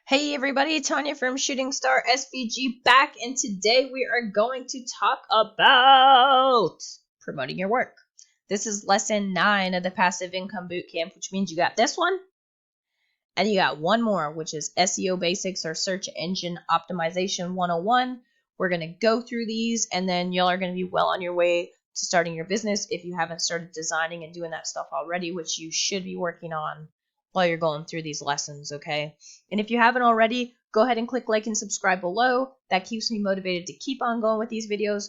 Hey everybody, Tanya from Shooting Star SVG back, and today we are going to talk about promoting your work. This is lesson 9 of the Passive Income Bootcamp, which means you got this one, and you got one more, which is SEO Basics or Search Engine Optimization 101. We're going to go through these, and then y'all are going to be well on your way to starting your business if you haven't started designing and doing that stuff already, which you should be working on while you're going through these lessons, okay? And if you haven't already, go ahead and click like and subscribe below. That keeps me motivated to keep on going with these videos,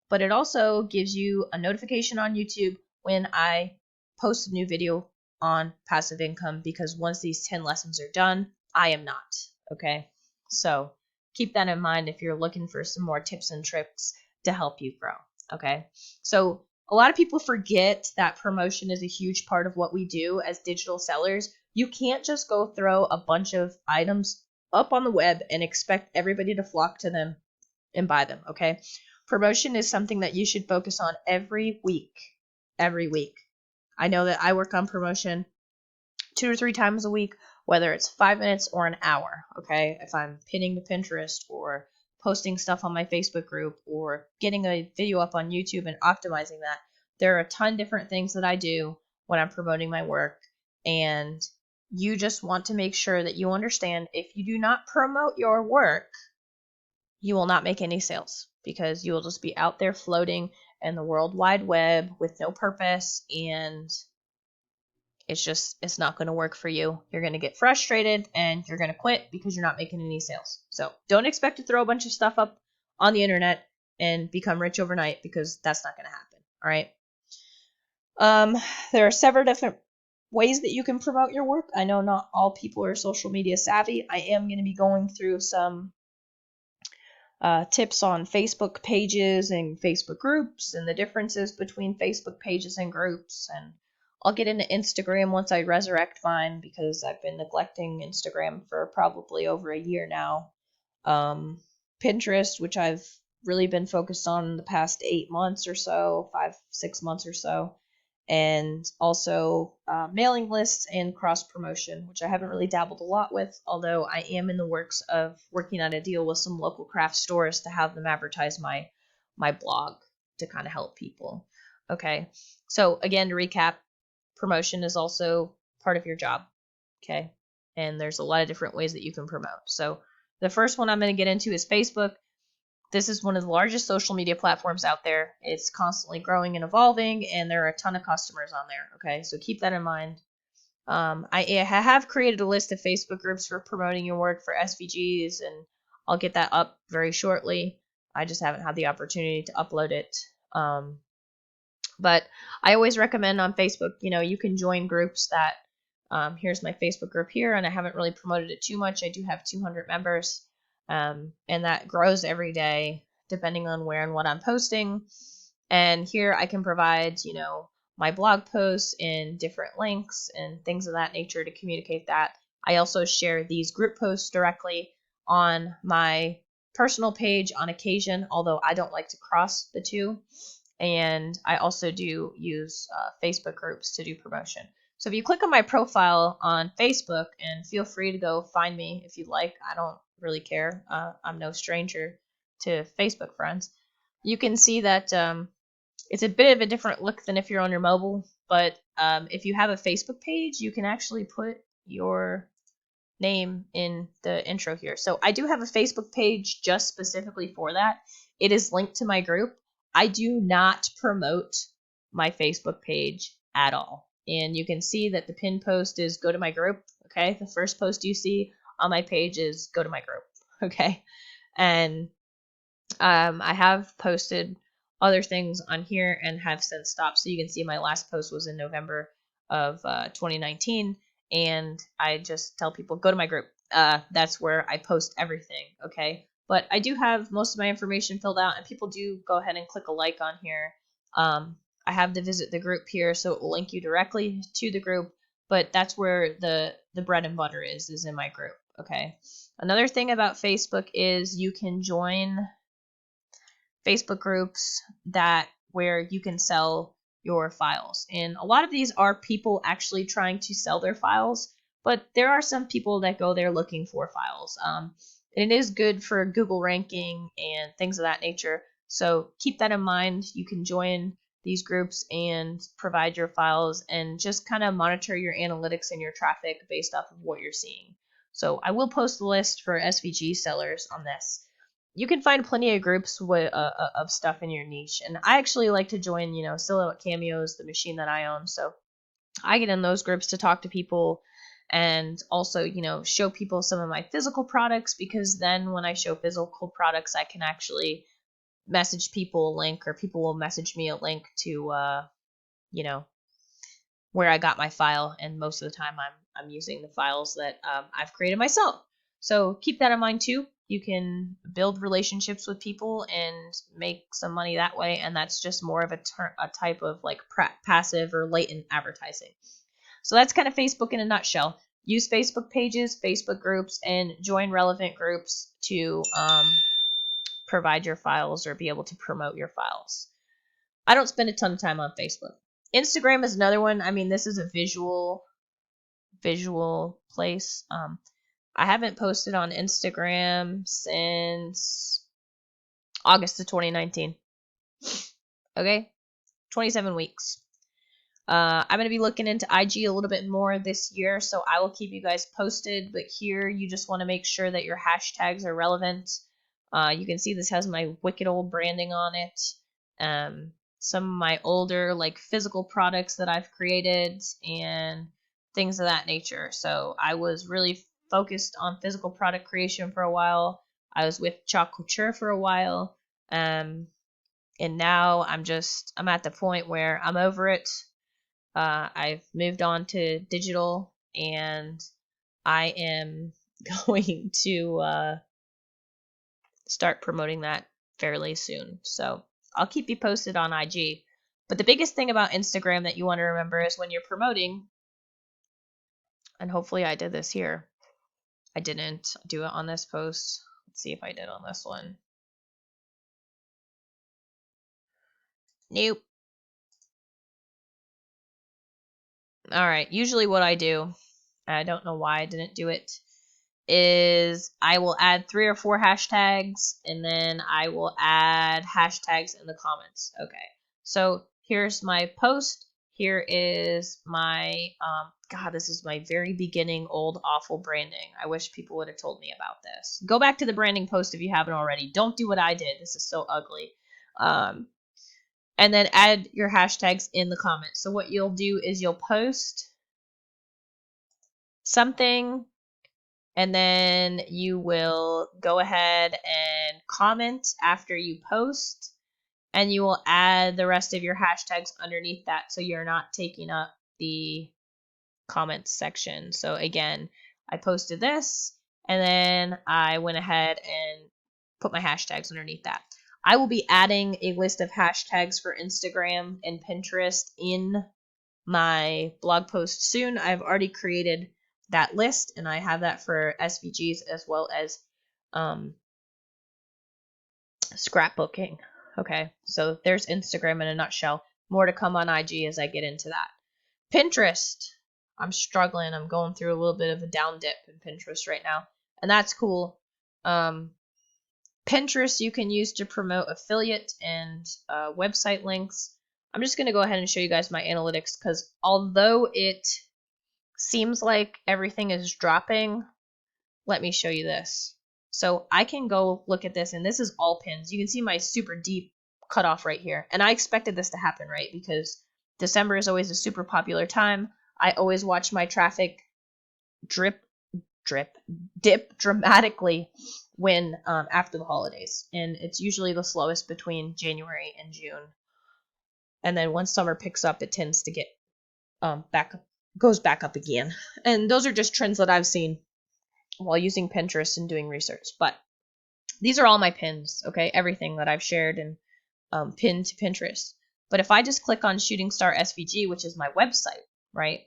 but it also gives you a notification on YouTube when I post a new video on passive income, because once these 10 lessons are done, I am not, okay? So keep that in mind if you're looking for some more tips and tricks to help you grow, okay? So a lot of people forget that promotion is a huge part of what we do as digital sellers. You can't just go throw a bunch of items up on the web and expect everybody to flock to them and buy them, okay? Promotion is something that you should focus on every week. Every week. I know that I work on promotion 2 or 3 times a week, whether it's 5 minutes or an hour, okay? If I'm pinning to Pinterest or posting stuff on my Facebook group or getting a video up on YouTube and optimizing that, there are a ton of different things that I do when I'm promoting my work, and you just want to make sure that you understand if you do not promote your work, you will not make any sales, because you will just be out there floating in the World Wide Web with no purpose, and it's not going to work for you. You're going to get frustrated and you're going to quit because you're not making any sales. So don't expect to throw a bunch of stuff up on the internet and become rich overnight, because that's not going to happen. All right. There are several different ways that you can promote your work. I know not all people are social media savvy. I am going to be going through some tips on Facebook pages and Facebook groups and the differences between Facebook pages and groups. And I'll get into Instagram once I resurrect mine, because I've been neglecting Instagram for probably over a year now. Pinterest, which I've really been focused on in the past 8 months or so, 5-6 months or so. And also mailing lists and cross promotion, which I haven't really dabbled a lot with, although I am in the works of working on a deal with some local craft stores to have them advertise my blog to kind of help people. Okay, so again, to recap, promotion is also part of your job, okay? And there's a lot of different ways that you can promote. So the first one I'm going to get into is Facebook. This is one of the largest social media platforms out there. It's constantly growing and evolving, and there are a ton of customers on there, okay? So keep that in mind. I have created a list of Facebook groups for promoting your work for SVGs, and I'll get that up very shortly. I just haven't had the opportunity to upload it. But I always recommend on Facebook, you can join groups that, here's my Facebook group here, and I haven't really promoted it too much. I do have 200 members. And that grows every day depending on where and what I'm posting. And here I can provide, my blog posts in different links and things of that nature to communicate that. I also share these group posts directly on my personal page on occasion, although I don't like to cross the two. And I also do use Facebook groups to do promotion. So if you click on my profile on Facebook, and feel free to go find me if you'd like, I don't really care. I'm no stranger to Facebook friends. You can see that it's a bit of a different look than if you're on your mobile, but if you have a Facebook page, you can actually put your name in the intro here. So I do have a Facebook page just specifically for that. It is linked to my group. I do not promote my Facebook page at all. And you can see that the pinned post is go to my group, okay? The first post you see on my page is go to my group, okay? And I have posted other things on here and have since stopped. So you can see my last post was in November of 2019, and I just tell people, go to my group. That's where I post everything, okay? But I do have most of my information filled out, and people do go ahead and click a like on here. I have to visit the group here, so it will link you directly to the group, but that's where the bread and butter is in my group, okay? Another thing about Facebook is you can join Facebook groups where you can sell your files. And a lot of these are people actually trying to sell their files, but there are some people that go there looking for files. And it is good for Google ranking and things of that nature. So keep that in mind. You can join these groups and provide your files and just kind of monitor your analytics and your traffic based off of what you're seeing. So I will post the list for SVG sellers on this. You can find plenty of groups of stuff in your niche. And I actually like to join, Silhouette Cameos, the machine that I own. So I get in those groups to talk to people and also, show people some of my physical products, because then when I show physical products, I can actually message people a link, or people will message me a link to, where I got my file. And most of the time I'm using the files that I've created myself. So keep that in mind too. You can build relationships with people and make some money that way. And that's just more of a type of like passive or latent advertising. So that's kind of Facebook in a nutshell. Use Facebook pages, Facebook groups, and join relevant groups to provide your files or be able to promote your files. I don't spend a ton of time on Facebook. Instagram is another one. I mean, this is a visual place. I haven't posted on Instagram since August of 2019. Okay, 27 weeks. I'm going to be looking into IG a little bit more this year, so I will keep you guys posted. But here, you just want to make sure that your hashtags are relevant. You can see this has my wicked old branding on it. Some of my older like physical products that I've created and things of that nature. So I was really focused on physical product creation for a while. I was with Chalk Couture for a while. And now I'm at the point where I'm over it. I've moved on to digital, and I am going to start promoting that fairly soon. So I'll keep you posted on IG. But the biggest thing about Instagram that you want to remember is when you're promoting, and hopefully I did this here. I didn't do it on this post. Let's see if I did on this one. Nope. All right. Usually what I do, I don't know why I didn't do it, is I will add 3 or 4 hashtags, and then I will add hashtags in the comments. Okay. So here's my post. Here is my, God, this is my very beginning old awful branding. I wish people would have told me about this. Go back to the branding post if you haven't already. Don't do what I did. This is so ugly. And then add your hashtags in the comments. So what you'll do is you'll post something, and then you will go ahead and comment after you post, and you will add the rest of your hashtags underneath that, so you're not taking up the comments section. So again, I posted this, and then I went ahead and put my hashtags underneath that. I will be adding a list of hashtags for Instagram and Pinterest in my blog post soon. I've already created that list, and I have that for SVGs as well as scrapbooking. Okay, so there's Instagram in a nutshell. More to come on IG as I get into that. Pinterest. I'm struggling. I'm going through a little bit of a down dip in Pinterest right now, and that's cool. Pinterest you can use to promote affiliate and website links. I'm just going to go ahead and show you guys my analytics, because although it seems like everything is dropping, let me show you this. So I can go look at this, and this is all pins. You can see my super deep cutoff right here. And I expected this to happen, right? Because December is always a super popular time. I always watch my traffic dip dramatically when after the holidays. And it's usually the slowest between January and June. And then once summer picks up, it tends to get goes back up again. And those are just trends that I've seen while using Pinterest and doing research. But these are all my pins, okay? Everything that I've shared and pinned to Pinterest. But if I just click on Shooting Star SVG, which is my website, right?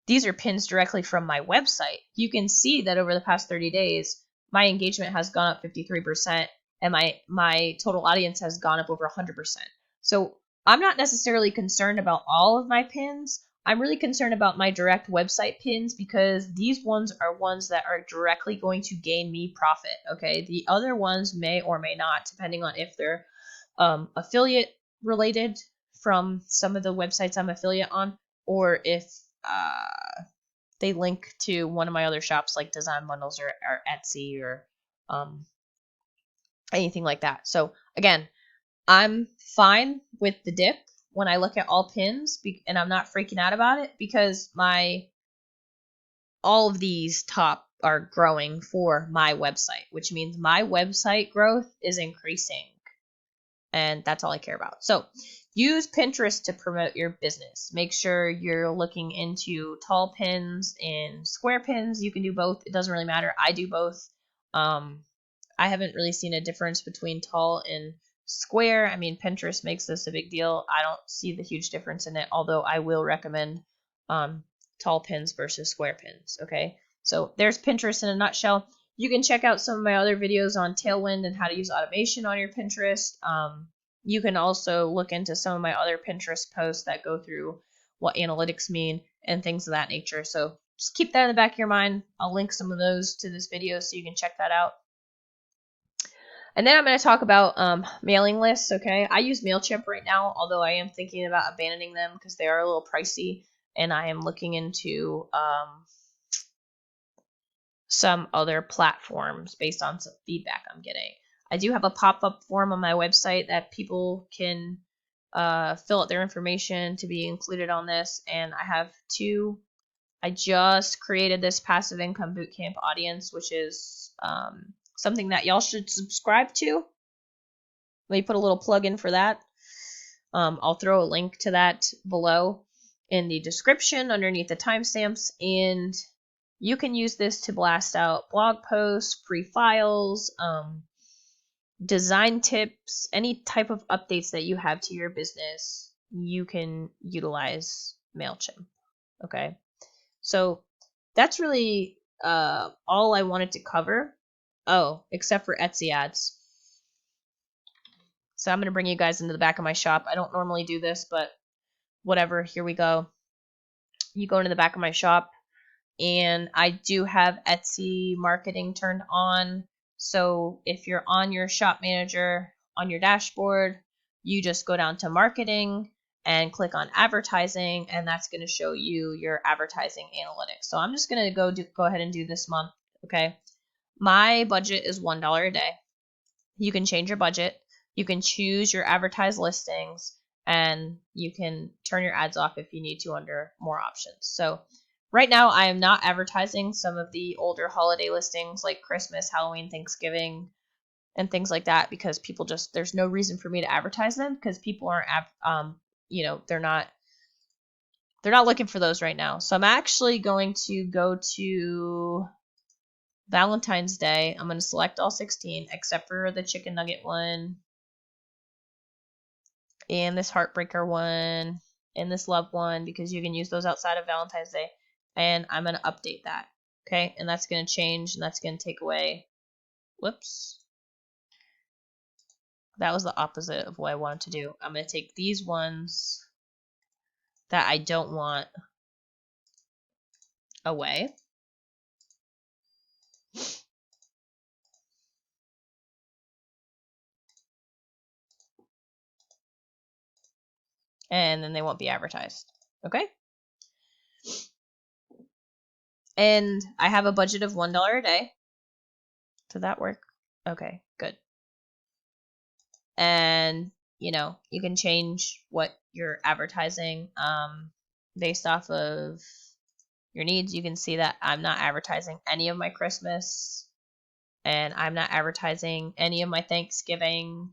These are pins directly from my website. You can see that over the past 30 days, my engagement has gone up 53%, and my total audience has gone up over 100%. So I'm not necessarily concerned about all of my pins. I'm really concerned about my direct website pins because these ones are ones that are directly going to gain me profit. Okay, the other ones may or may not, depending on if they're affiliate related from some of the websites I'm affiliate on, or if they link to one of my other shops like Design Bundles or Etsy or anything like that. So again, I'm fine with the dip when I look at all pins, and I'm not freaking out about it because all of these top are growing for my website, which means my website growth is increasing, and that's all I care about. So use Pinterest to promote your business. Make sure you're looking into tall pins and square pins. You can do both. It doesn't really matter. I do both. I haven't really seen a difference between tall and square. I mean, Pinterest makes this a big deal. I don't see the huge difference in it, although I will recommend tall pins versus square pins. Okay, so there's Pinterest in a nutshell. You can check out some of my other videos on Tailwind and how to use automation on your Pinterest. You can also look into some of my other Pinterest posts that go through what analytics mean and things of that nature. So just keep that in the back of your mind. I'll link some of those to this video so you can check that out. And then I'm going to talk about mailing lists, okay? I use MailChimp right now, although I am thinking about abandoning them because they are a little pricey, and I am looking into some other platforms based on some feedback I'm getting. I do have a pop-up form on my website that people can fill out their information to be included on this, and I have two. I just created this passive income bootcamp audience, which is something that y'all should subscribe to. Let me put a little plug in for that. I'll throw a link to that below in the description underneath the timestamps, and you can use this to blast out blog posts, free files, design tips, any type of updates that you have to your business. You can utilize MailChimp. Okay, so that's really all I wanted to cover. Oh, except for Etsy ads. So I'm going to bring you guys into the back of my shop. I don't normally do this, but whatever. Here we go. You go into the back of my shop, and I do have Etsy marketing turned on. So if you're on your shop manager on your dashboard, you just go down to marketing and click on advertising, and that's going to show you your advertising analytics. So I'm just going to go ahead and do this month. Okay. My budget is $1 a day. You can change your budget. You can choose your advertised listings, and you can turn your ads off if you need to under more options. So right now I am not advertising some of the older holiday listings like Christmas, Halloween, Thanksgiving, and things like that because people there's no reason for me to advertise them because people aren't they're not looking for those right now. So I'm actually going to go to Valentine's Day. I'm going to select all 16 except for the chicken nugget one and this heartbreaker one and this love one because you can use those outside of Valentine's Day. And I'm going to update that. Okay, and that's going to change, and that's going to take away, whoops. That was the opposite of what I wanted to do. I'm going to take these ones that I don't want away. And then they won't be advertised. Okay? And I have a budget of $1 a day. Did that work? Okay, good. And, you can change what you're advertising based off of your needs. You can see that I'm not advertising any of my Christmas, and I'm not advertising any of my Thanksgiving,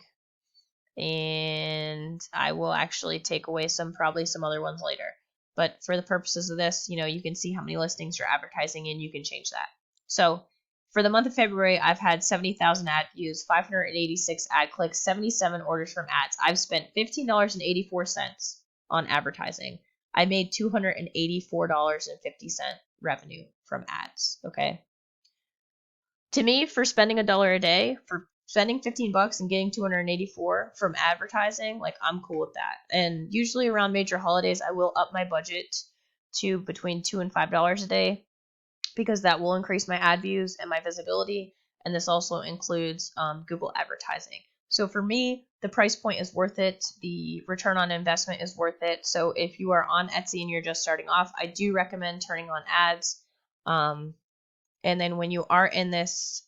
and I will actually take away probably some other ones later. But for the purposes of this, you can see how many listings you're advertising, and you can change that. So for the month of February, I've had 70,000 ad views, 586 ad clicks, 77 orders from ads. I've spent $15.84 on advertising. I made $284.50 revenue from ads. Okay. To me, for spending $1 a day, for spending $15 and getting 284 from advertising, like I'm cool with that. And usually around major holidays, I will up my budget to between $2 and $5 a day, because that will increase my ad views and my visibility. And this also includes Google advertising. So for me, the price point is worth it. The return on investment is worth it. So if you are on Etsy and you're just starting off, I do recommend turning on ads. And then when you are in this,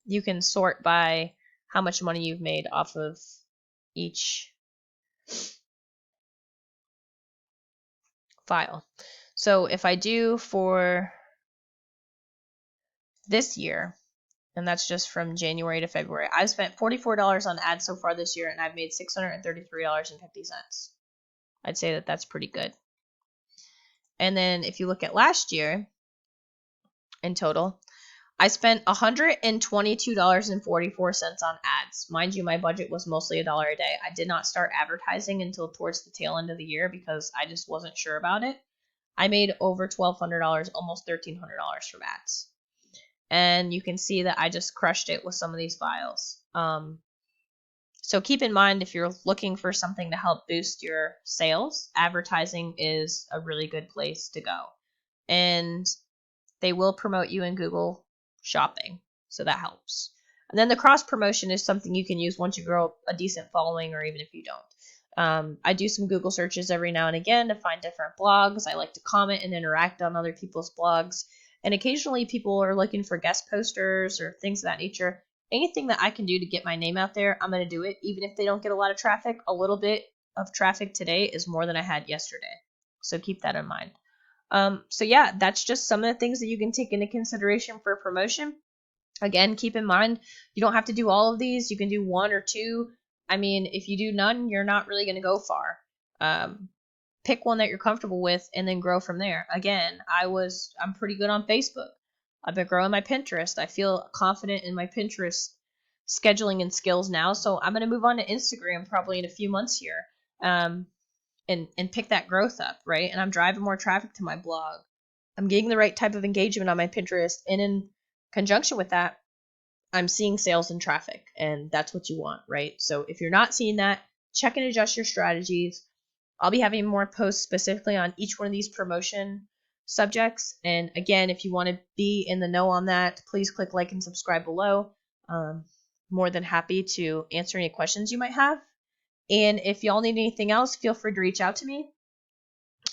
you can sort by how much money you've made off of each file. So if I do for this year, and that's just from January to February, I've spent $44 on ads so far this year, and I've made $633.50. I'd say that that's pretty good. And then if you look at last year in total, I spent $122.44 on ads. Mind you, my budget was mostly $1 a day. I did not start advertising until towards the tail end of the year because I just wasn't sure about it. I made over $1,200, almost $1,300 from ads. And you can see that I just crushed it with some of these files. So keep in mind, if you're looking for something to help boost your sales, advertising is a really good place to go. And they will promote you in Google Shopping, so that helps. And then the cross promotion is something you can use once you grow a decent following, or even if you don't. I do some Google searches every now and again to find different blogs. I like to comment and interact on other people's blogs. And occasionally people are looking for guest posters or things of that nature. Anything that I can do to get my name out there, I'm going to do it. Even if they don't get a lot of traffic, a little bit of traffic today is more than I had yesterday. So keep that in mind. So yeah, that's just some of the things that you can take into consideration for promotion. Again, keep in mind, you don't have to do all of these. You can do one or two. I mean, if you do none, you're not really going to go far. Pick one that you're comfortable with and then grow from there. Again, I'm pretty good on Facebook. I've been growing my Pinterest. I feel confident in my Pinterest scheduling and skills now. So I'm going to move on to Instagram probably in a few months here. And pick that growth up, right? And I'm driving more traffic to my blog. I'm getting the right type of engagement on my Pinterest. And in conjunction with that, I'm seeing sales and traffic. And that's what you want, right? So if you're not seeing that, check and adjust your strategies. I'll be having more posts specifically on each one of these promotion subjects. And again, if you want to be in the know on that, please click like and subscribe below. More than happy to answer any questions you might have. And if y'all need anything else, feel free to reach out to me.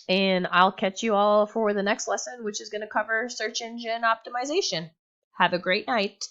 And I'll catch you all for the next lesson, which is going to cover search engine optimization. Have a great night.